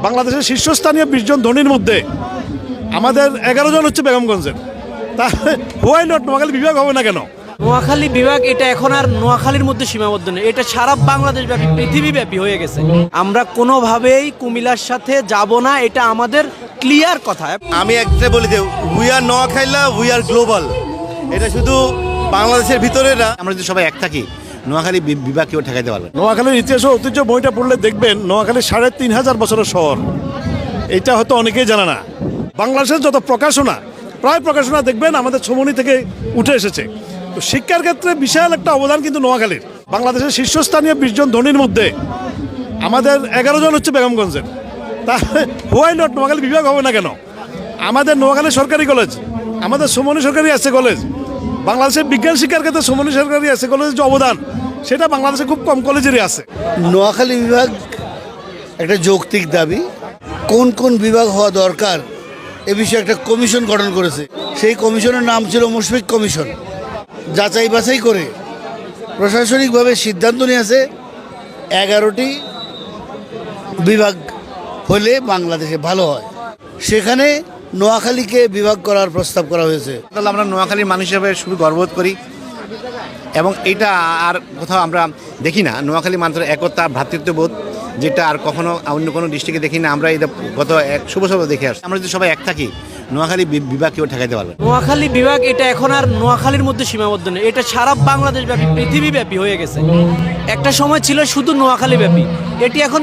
বাংলাদেশের শীর্ষস্থানীয় 20 জন ধনীর মধ্যে আমাদের 11 জন হচ্ছে বেগমগঞ্জের। তা হোয়াই নট নোয়াখালী বিভাগ হবে না কেন? নোয়াখালী বিভাগ এটা এখন আর নোয়াখালীর মধ্যে সীমাবদ্ধ নেই, এটা সারা বাংলাদেশ ব্যাপী, পৃথিবীব্যাপী হয়ে গেছে। আমরা কোনোভাবেই কুমিল্লার সাথে যাব না, এটা আমাদের ক্লিয়ার কথা। আমি একটা বলি যে we are Noakhailla, we are global. এটা শুধু বাংলাদেশের ভিতরে না, আমরা যদি সবাই এক থাকি নোয়াখালী বিভাগ কেউ ঠেকাইতে পারবে না। নোয়াখালীর ইতিহাস ও ঐতিহ্য বইটা পড়লে দেখবেন নোয়াখালী 3500 বছরের শহর। এটা হয়তো অনেকেই জানে না। বাংলাদেশের যত প্রকাশনা, প্রায় প্রকাশনা দেখবেন আমাদের ছমনি থেকে উঠে এসেছে। তো শিক্ষার ক্ষেত্রে বিশাল একটা অবদান কিন্তু নোয়াখালীর। বাংলাদেশের শীর্ষস্থানীয় 20 জন ধনীর মধ্যে আমাদের 11 জন হচ্ছে বেগমগঞ্জের। তা হোয়াই নট নোয়াখালী বিভাগ হবে না কেন? আমাদের নোয়াখালী সরকারি কলেজ, আমাদের সুমনি সরকারি আছে কলেজ, বাংলাদেশের বিজ্ঞান শিক্ষার ক্ষেত্রে সুমনি সরকারি আছে কলেজের যে অবদান, সেটা বাংলাদেশে খুব কম কলেজেরই আছে। নোয়াখালী বিভাগ একটা যৌক্তিক দাবি। কোন কোন বিভাগ হওয়া দরকার এ বিষয়ে একটা কমিশন গঠন করেছে। সেই কমিশনের নাম ছিল মুশফিক কমিশন। যাচাই বাছাই করে প্রশাসনিকভাবে সিদ্ধান্ত নিয়েছে 11টি বিভাগ হলে বাংলাদেশে ভালো হয়। সেখানে নোয়াখালীকে বিভাগ করার প্রস্তাব করা হয়েছে। তাহলে আমরা নোয়াখালীর মানুষ হিসেবে খুবই গর্ববোধ করি এবং এটা আর কোথাও আমরা দেখি না। নোয়াখালী মানুষের একতা, ভ্রাতৃত্ববোধ, যেটা আর কখনো অন্য কোনো ডিস্ট্রিক্টে দেখি না। আমরা এটা গত এক শুভ সভা দেখে আসছি। আমরা যদি সবাই এক থাকি নোয়াখালী বিভাগ কেউ ঠেকাইতে পারবে না। নোয়াখালী বিভাগ এটা এখন আর নোয়াখালীর মধ্যে সীমাবদ্ধ নেই, এটা সারা বাংলাদেশ ব্যাপী, পৃথিবীব্যাপী হয়ে গেছে। একটা সময় ছিল শুধু নোয়াখালী ব্যাপী, এটি এখন